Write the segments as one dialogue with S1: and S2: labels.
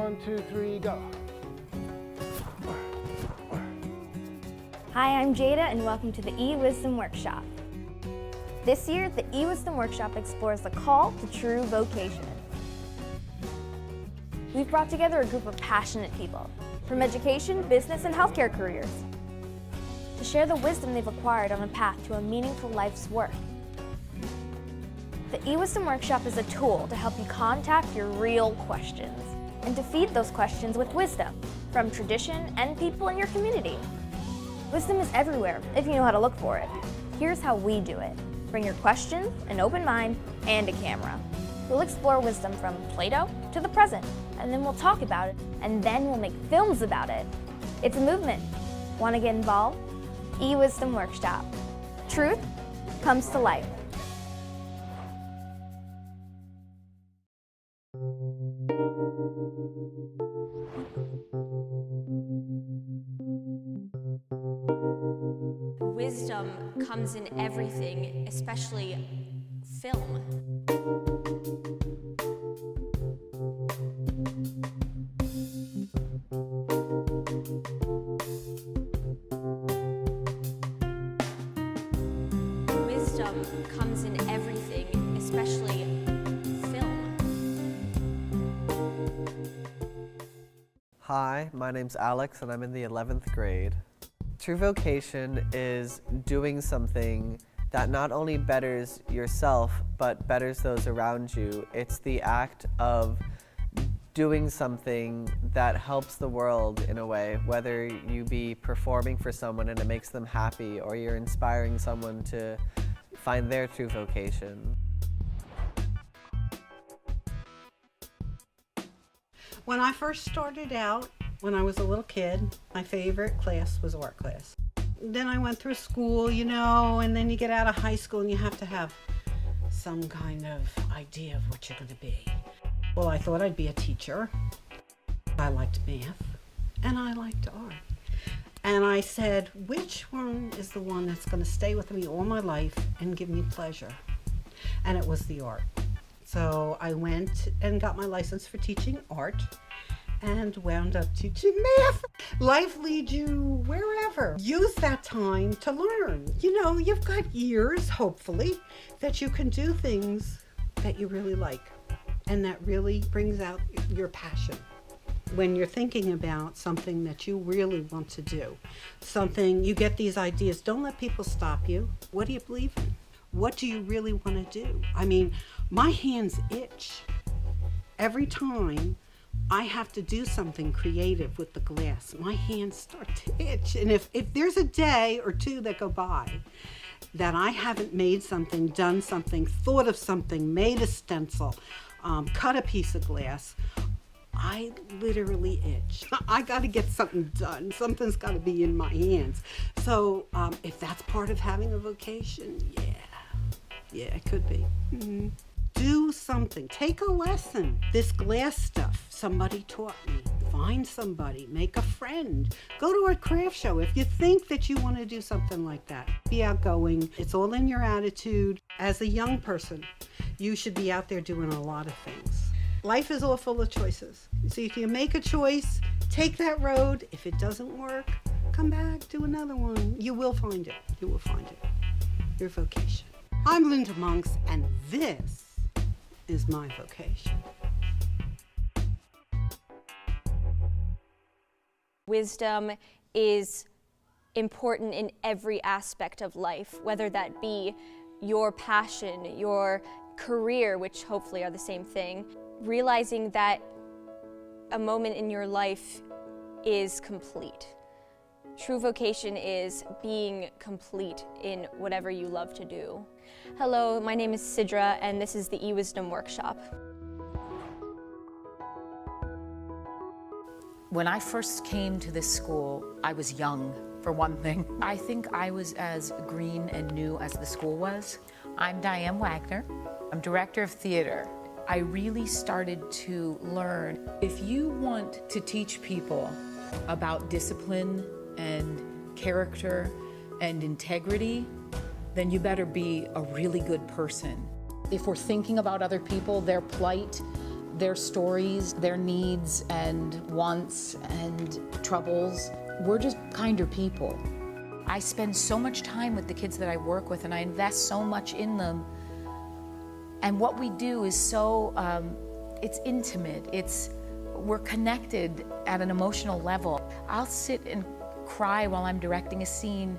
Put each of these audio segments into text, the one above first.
S1: 1, 2, 3, go.
S2: Hi, I'm Jada, and welcome to the eWisdom Workshop. This year, the eWisdom Workshop explores the call to true vocation. We've brought together a group of passionate people from education, business, and healthcare careers to share the wisdom they've acquired on the path to a meaningful life's work. The eWisdom Workshop is a tool to help you contact your real questions and to feed those questions with wisdom from tradition and people in your community. Wisdom is everywhere if you know how to look for it. Here's how we do it. Bring your questions, an open mind, and a camera. We'll explore wisdom from Plato to the present, and then we'll talk about it, and then we'll make films about it. It's a movement. Want to get involved? eWisdom Workshop. Truth comes to life.
S3: Wisdom comes in everything, especially film. Wisdom comes in everything, especially film.
S4: Hi, my name's Alex and I'm in the 11th grade. True vocation is doing something that not only betters yourself, but betters those around you. It's the act of doing something that helps the world in a way, whether you be performing for someone and it makes them happy, or you're inspiring someone to find their true vocation.
S5: When I first started out, when I was a little kid, my favorite class was art class. Then I went through school, you know, and then you get out of high school and you have to have some kind of idea of what you're going to be. Well, I thought I'd be a teacher. I liked math and I liked art. And I said, which one is the one that's going to stay with me all my life and give me pleasure? And it was the art. So I went and got my license for teaching art and wound up teaching math. Life leads you wherever. Use that time to learn. You know, you've got years, hopefully, that you can do things that you really like and that really brings out your passion. When you're thinking about something that you really want to do, something, you get these ideas, don't let people stop you. What do you believe in? What do you really want to do? I mean, my hands itch every time I have to do something creative with the glass. My hands start to itch. And if there's a day or two that go by that I haven't made something, done something, thought of something, made a stencil, cut a piece of glass, I literally itch. I got to get something done. Something's got to be in my hands. So if that's part of having a vocation, yeah, it could be. Mm-hmm. Do something. Take a lesson. This glass stuff, somebody taught me. Find somebody. Make a friend. Go to a craft show. If you think that you want to do something like that, be outgoing. It's all in your attitude. As a young person, you should be out there doing a lot of things. Life is all full of choices. So if you make a choice, take that road. If it doesn't work, come back, do another one. You will find it. You will find it. Your vocation. I'm Linda Monks, and this is my vocation.
S3: Wisdom is important in every aspect of life, whether that be your passion, your career, which hopefully are the same thing. Realizing that a moment in your life is complete. True vocation is being complete in whatever you love to do. Hello, my name is Sidra, and this is the eWisdom Workshop.
S6: When I first came to this school, I was young, for one thing. I think I was as green and new as the school was. I'm Diane Wagner. I'm director of theater. I really started to learn. If you want to teach people about discipline and character and integrity, then you better be a really good person. If we're thinking about other people, their plight, their stories, their needs and wants and troubles. We're just kinder people. I spend so much time with the kids that I work with, and I invest so much in them. And what we do is so, it's intimate. We're connected at an emotional level. I'll sit and cry while I'm directing a scene.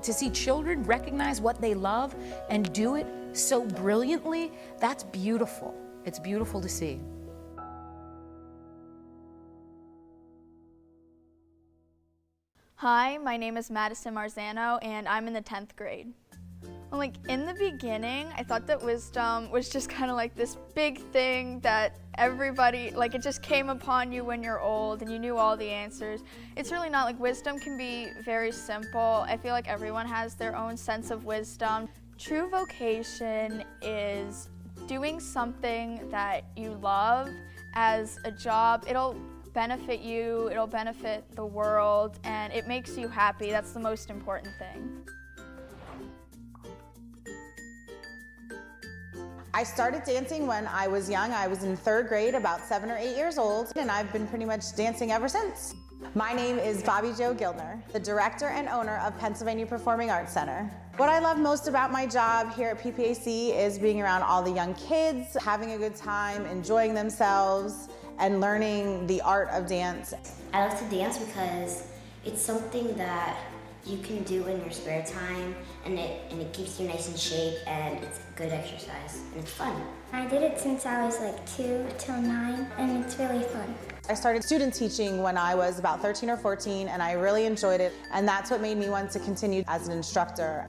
S6: To see children recognize what they love and do it so brilliantly, that's beautiful. It's beautiful to see.
S1: Hi, my name is Madison Marzano, and I'm in the 10th grade. Well, in the beginning, I thought that wisdom was just kind of like this big thing that everybody, it just came upon you when you're old and you knew all the answers. It's really not. Wisdom can be very simple. I feel like everyone has their own sense of wisdom. True vocation is doing something that you love as a job. It'll benefit you, it'll benefit the world, and it makes you happy. That's the most important thing.
S7: I started dancing when I was young. I was in 3rd grade, about 7 or 8 years old, and I've been pretty much dancing ever since. My name is Bobby Jo Gildner, the director and owner of Pennsylvania Performing Arts Center. What I love most about my job here at PPAC is being around all the young kids, having a good time, enjoying themselves, and learning the art of dance.
S8: I love to dance because it's something that you can do in your spare time, and it keeps you nice in shape, and it's good exercise, and it's fun.
S9: I did it since I was 2 till 9, and it's really fun.
S7: I started student teaching when I was about 13 or 14, and I really enjoyed it, and that's what made me want to continue as an instructor.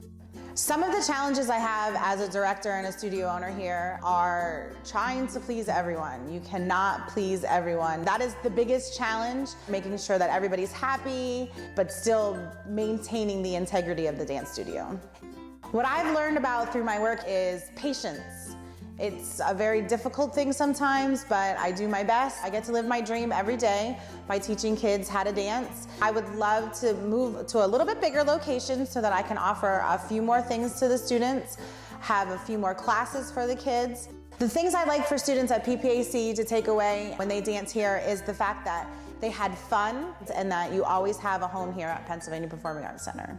S7: Some of the challenges I have as a director and a studio owner here are trying to please everyone. You cannot please everyone. That is the biggest challenge, making sure that everybody's happy, but still maintaining the integrity of the dance studio. What I've learned about through my work is patience. It's a very difficult thing sometimes, but I do my best. I get to live my dream every day by teaching kids how to dance. I would love to move to a little bit bigger location so that I can offer a few more things to the students, have a few more classes for the kids. The things I like for students at PPAC to take away when they dance here is the fact that they had fun and that you always have a home here at Pennsylvania Performing Arts Center.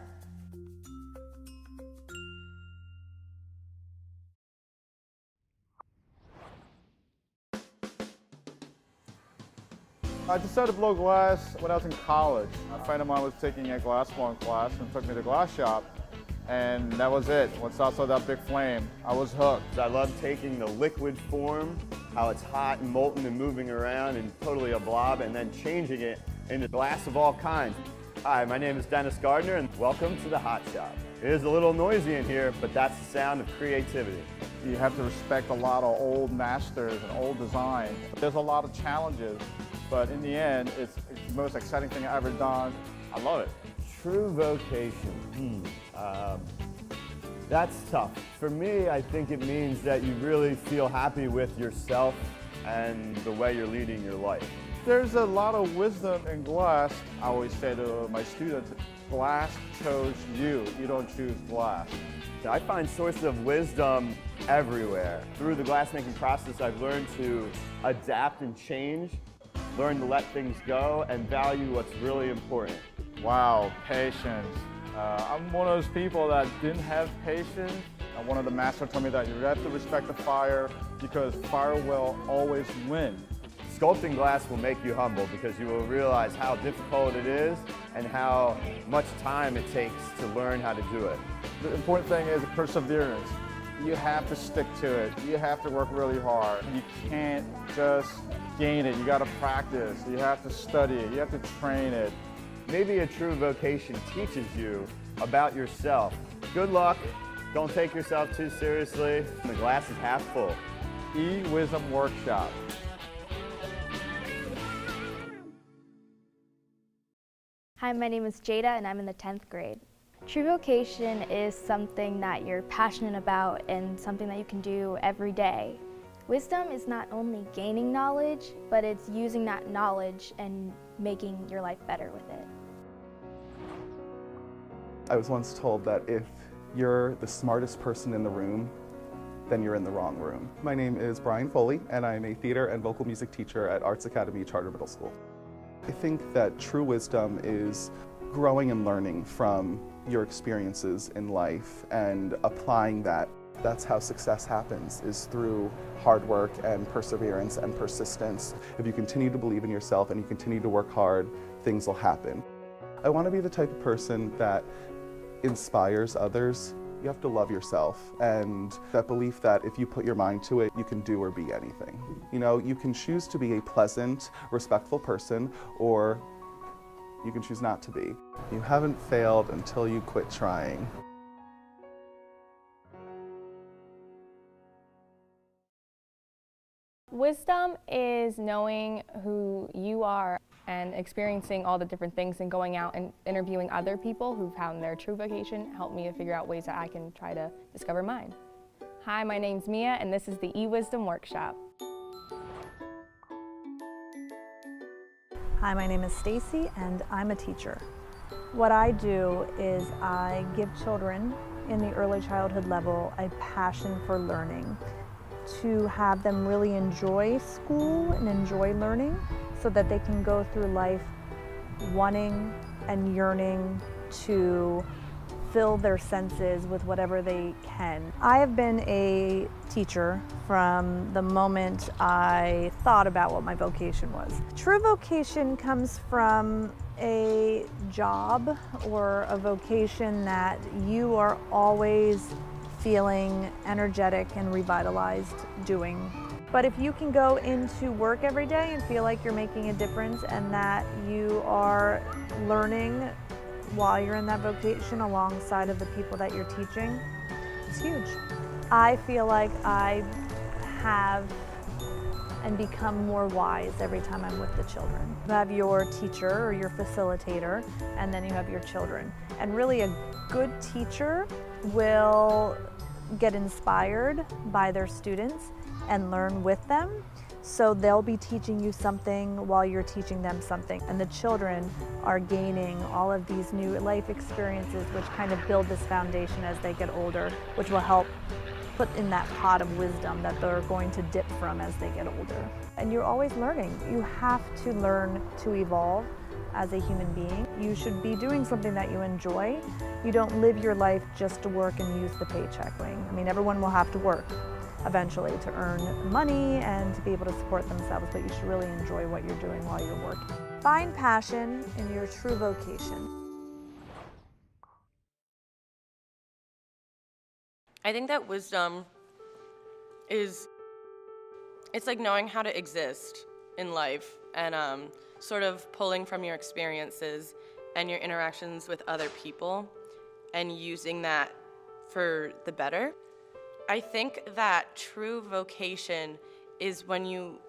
S10: I decided to blow glass when I was in college. A friend of mine was taking a glass blowing class and took me to the glass shop, and that was it. Once I saw that big flame, I was hooked.
S11: I love taking the liquid form, how it's hot and molten and moving around and totally a blob, and then changing it into glass of all kinds. Hi, my name is Dennis Gardner, and welcome to the Hot Shop. It is a little noisy in here, but that's the sound of creativity.
S10: You have to respect a lot of old masters and old design. There's a lot of challenges, but in the end, it's the most exciting thing I've ever done.
S11: I love it. True vocation. That's tough. For me, I think it means that you really feel happy with yourself and the way you're leading your life.
S10: There's a lot of wisdom in glass. I always say to my students, glass chose you. You don't choose glass.
S11: I find sources of wisdom everywhere. Through the glassmaking process, I've learned to adapt and change, learn to let things go, and value what's really important.
S10: Wow, patience. I'm one of those people that didn't have patience. One of the masters told me that you have to respect the fire because fire will always win.
S11: Sculpting glass will make you humble because you will realize how difficult it is and how much time it takes to learn how to do it.
S10: The important thing is perseverance. You have to stick to it. You have to work really hard. You can't just gain it. You got to practice. You have to study it. You have to train it.
S11: Maybe a true vocation teaches you about yourself. Good luck. Don't take yourself too seriously. The glass is half full.
S10: E-Wisdom Workshop.
S2: Hi, my name is Jada and I'm in the 10th grade. True vocation is something that you're passionate about and something that you can do every day. Wisdom is not only gaining knowledge, but it's using that knowledge and making your life better with it.
S12: I was once told that if you're the smartest person in the room, then you're in the wrong room. My name is Brian Foley, and I'm a theater and vocal music teacher at Arts Academy Charter Middle School. I think that true wisdom is growing and learning from your experiences in life and applying that. That's how success happens, is through hard work and perseverance and persistence. If you continue to believe in yourself and you continue to work hard, things will happen. I want to be the type of person that inspires others. You have to love yourself, and that belief that if you put your mind to it, you can do or be anything. You know, you can choose to be a pleasant, respectful person, or you can choose not to be. You haven't failed until you quit trying.
S13: Wisdom is knowing who you are and experiencing all the different things and going out and interviewing other people who've found their true vocation helped me to figure out ways that I can try to discover mine. Hi, my name's Mia, and this is the eWisdom Workshop.
S14: Hi, my name is Stacy, and I'm a teacher. What I do is I give children in the early childhood level a passion for learning, to have them really enjoy school and enjoy learning so that they can go through life wanting and yearning to fill their senses with whatever they can. I have been a teacher from the moment I thought about what my vocation was. True vocation comes from a job or a vocation that you are always feeling energetic and revitalized doing. But if you can go into work every day and feel like you're making a difference and that you are learning while you're in that vocation alongside of the people that you're teaching, it's huge. I feel like I have and become more wise every time I'm with the children. You have your teacher or your facilitator, and then you have your children. And really a good teacher will get inspired by their students and learn with them. So they'll be teaching you something while you're teaching them something. And the children are gaining all of these new life experiences which kind of build this foundation as they get older, which will help put in that pot of wisdom that they're going to dip from as they get older. And you're always learning. You have to learn to evolve as a human being. You should be doing something that you enjoy. You don't live your life just to work and use the paycheck. I mean, everyone will have to work eventually to earn money and to be able to support themselves, but you should really enjoy what you're doing while you're working. Find passion in your true vocation.
S15: I think that wisdom is, it's like knowing how to exist in life and sort of pulling from your experiences and your interactions with other people and using that for the better. I think that true vocation is when you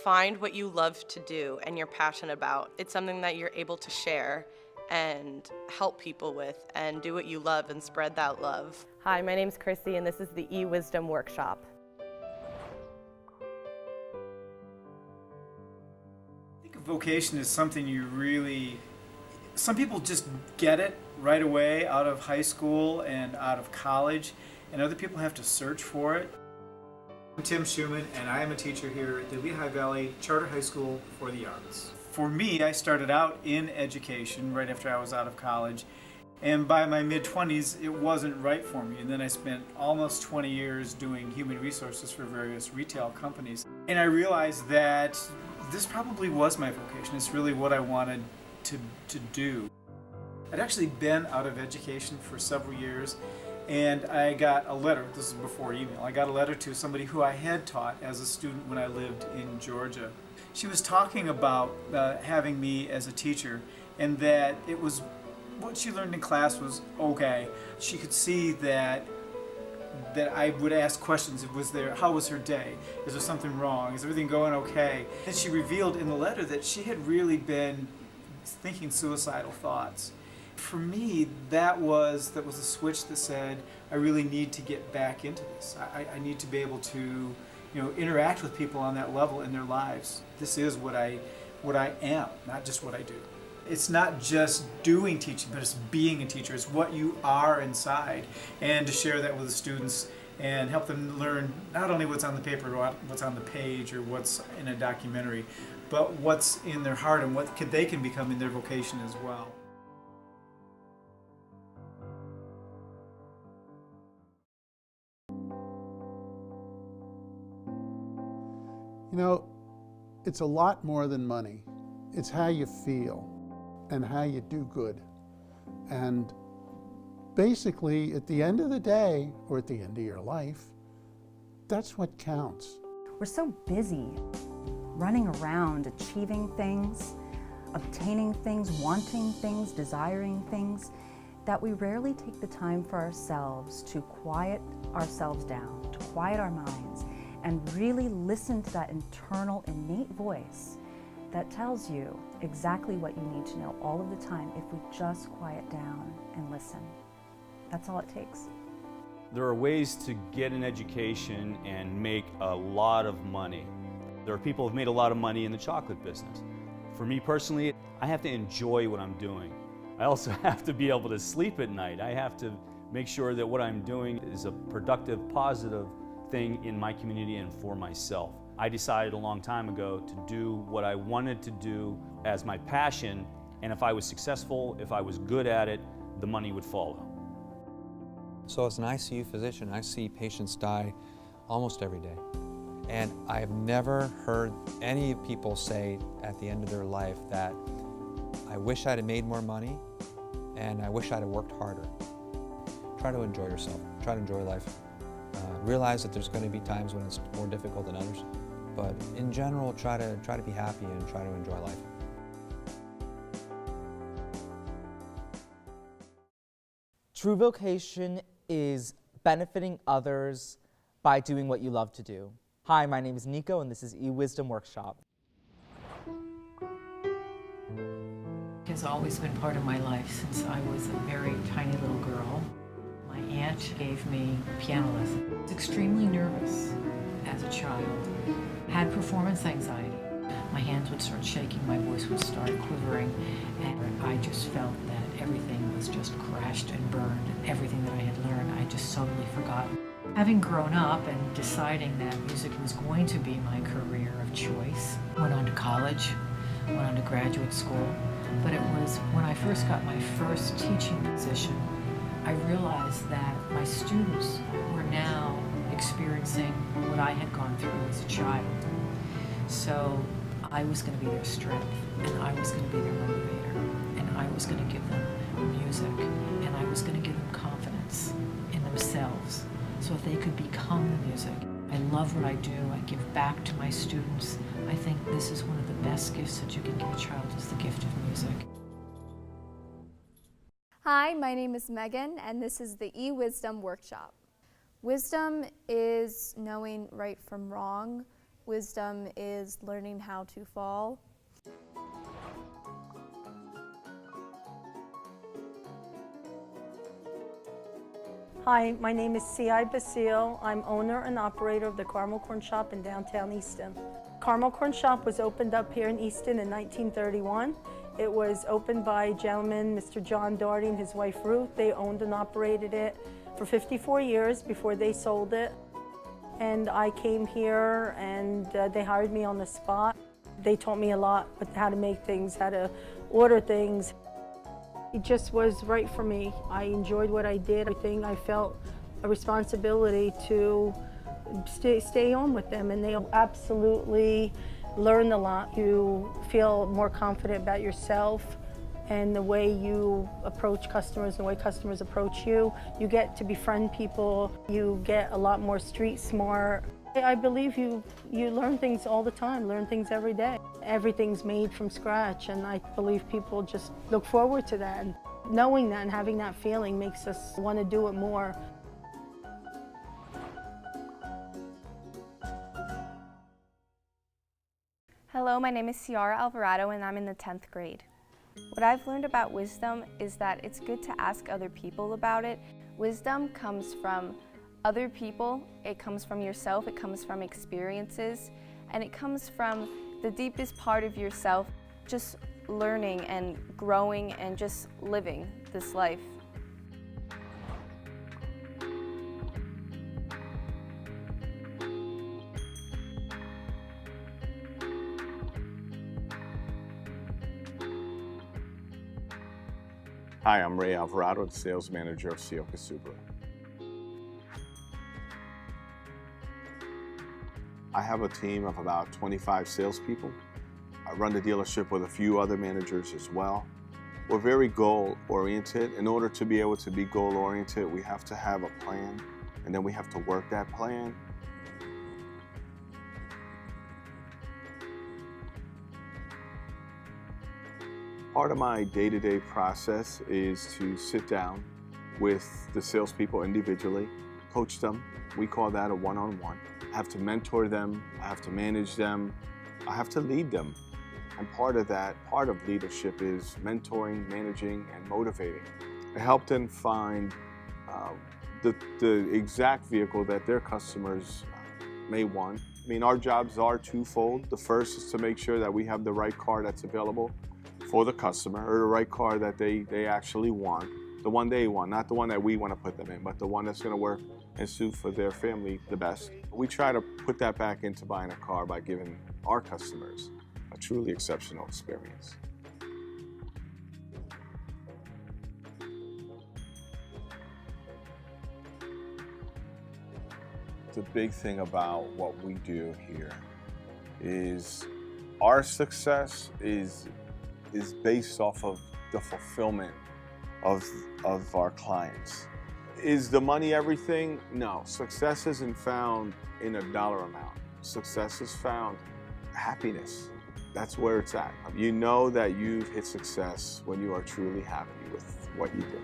S15: find what you love to do and you're passionate about. It's something that you're able to share and help people with and do what you love and spread that love.
S16: Hi, my name's Chrissy, and this is the eWisdom Workshop.
S17: I think a vocation is something some people just get it right away out of high school and out of college, and other people have to search for it. I'm Tim Schumann, and I am a teacher here at the Lehigh Valley Charter High School for the Arts. For me, I started out in education right after I was out of college, and by my mid-20s, it wasn't right for me. And then I spent almost 20 years doing human resources for various retail companies. And I realized that this probably was my vocation. It's really what I wanted to do. I'd actually been out of education for several years, and I got a letter, this is before email, I got a letter to somebody who I had taught as a student when I lived in Georgia. She was talking about having me as a teacher, and that it was, what she learned in class was okay. She could see that I would ask questions. How was her day? Is there something wrong? Is everything going okay? And she revealed in the letter that she had really been thinking suicidal thoughts. For me, that was a switch that said, I really need to get back into this. I need to be able to, interact with people on that level in their lives. This is what I am, not just what I do. It's not just doing teaching, but it's being a teacher. It's what you are inside. And to share that with the students and help them learn not only what's on the paper, what's on the page, or what's in a documentary, but what's in their heart and what they can become in their vocation as well.
S18: You know, it's a lot more than money. It's how you feel and how you do good. And basically, at the end of the day, or at the end of your life, that's what counts.
S19: We're so busy running around, achieving things, obtaining things, wanting things, desiring things, that we rarely take the time for ourselves to quiet ourselves down, to quiet our minds, and really listen to that internal, innate voice that tells you exactly what you need to know all of the time if we just quiet down and listen. That's all it takes.
S20: There are ways to get an education and make a lot of money. There are people who have made a lot of money in the chocolate business. For me personally, I have to enjoy what I'm doing. I also have to be able to sleep at night. I have to make sure that what I'm doing is a productive, positive thing in my community and for myself. I decided a long time ago to do what I wanted to do as my passion, and if I was successful, if I was good at it, the money would follow.
S21: So as an ICU physician, I see patients die almost every day. And I have never heard any people say at the end of their life that I wish I'd have made more money and I wish I'd have worked harder. Try to enjoy yourself, try to enjoy life. Realize that there's going to be times when it's more difficult than others, but in general, try to be happy and try to enjoy life.
S22: True vocation is benefiting others by doing what you love to do. Hi, my name is Nico, and this is eWisdom Workshop.
S6: It has always been part of my life since I was a very tiny little girl. My aunt gave me piano lessons. I was extremely nervous as a child. I had performance anxiety. My hands would start shaking, my voice would start quivering, and I just felt that everything was just crashed and burned, and everything that I had learned I just suddenly forgot. Having grown up and deciding that music was going to be my career of choice, went on to college, went on to graduate school, but it was when I first got my first teaching position, I realized that my students were now experiencing what I had gone through as a child. So I was going to be their strength, and I was going to be their motivator, and I was going to give them music, and I was going to give them confidence in themselves so that they could become the music. I love what I do. I give back to my students. I think this is one of the best gifts that you can give a child, is the gift of music.
S23: Hi, my name is Megan, and this is the eWisdom Workshop. Wisdom is knowing right from wrong. Wisdom is learning how to fall.
S14: Hi, my name is C.I. Basile. I'm owner and operator of the Caramel Corn Shop in downtown Easton. Caramel Corn Shop was opened up here in Easton in 1931. It was opened by a gentleman, Mr. John Doherty, and his wife Ruth. They owned and operated it for 54 years before they sold it. And I came here and they hired me on the spot. They taught me a lot with how to make things, how to order things. It just was right for me. I enjoyed what I did. I felt a responsibility to stay on with them, and they absolutely learned a lot. You feel more confident about yourself and the way you approach customers, the way customers approach you. You get to befriend people. You get a lot more street smart. I believe you learn things all the time, learn things every day. Everything's made from scratch, and I believe people just look forward to that. And knowing that and having that feeling makes us want to do it more.
S13: Hello, my name is Ciara Alvarado, and I'm in the 10th grade. What I've learned about wisdom is that it's good to ask other people about it. Wisdom comes from other people, it comes from yourself, it comes from experiences, and it comes from the deepest part of yourself, just learning and growing and just living this life.
S3: Hi, I'm Ray Alvarado, the sales manager of Ciocca Subaru. I have a team of about 25 salespeople. I run the dealership with a few other managers as well. We're very goal-oriented. In order to be able to be goal-oriented, we have to have a plan, and then we have to work that plan. Part of my day-to-day process is to sit down with the salespeople individually, coach them. We call that a one-on-one. I have to mentor them, I have to manage them, I have to lead them. And part of leadership is mentoring, managing, and motivating. I help them find the exact vehicle that their customers may want. I mean, our jobs are twofold. The first is to make sure that we have the right car that's available for the customer, or the right car that they actually want, the one they want, not the one that we want to put them in, but the one that's going to work and suit for their family the best. We try to put that back into buying a car by giving our customers a truly exceptional experience. The big thing about what we do here is our success is based off of the fulfillment of our clients. Is the money everything? No. Success isn't found in a dollar amount. Success is found in happiness. That's where it's at. You know that you've hit success when you are truly happy with what you do.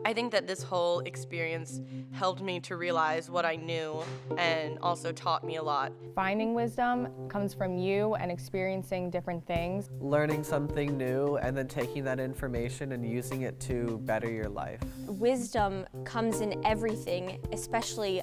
S15: I think that this whole experience helped me to realize what I knew and also taught me a lot.
S13: Finding wisdom comes from you and experiencing different things.
S4: Learning something new and then taking that information and using it to better your life.
S2: Wisdom comes in everything, especially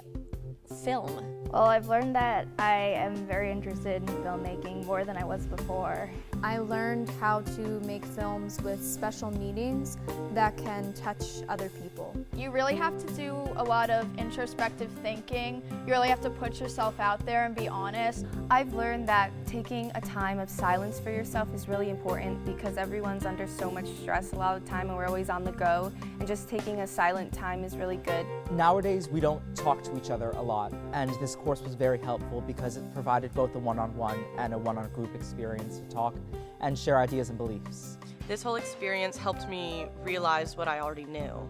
S2: film.
S23: Well, I've learned that I am very interested in filmmaking more than I was before. I learned how to make films with special meanings that can touch other people.
S1: You really have to do a lot of introspective thinking. You really have to put yourself out there and be honest.
S13: I've learned that taking a time of silence for yourself is really important because everyone's under so much stress a lot of the time and we're always on the go, and just taking a silent time is really good.
S22: Nowadays, we don't talk to each other a lot, and this course was very helpful because it provided both a one-on-one and a one-on-group experience to talk and share ideas and beliefs.
S15: This whole experience helped me realize what I already knew.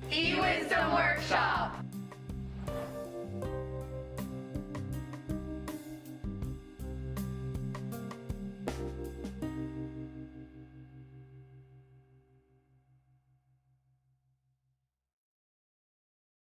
S1: eWisdom Workshop.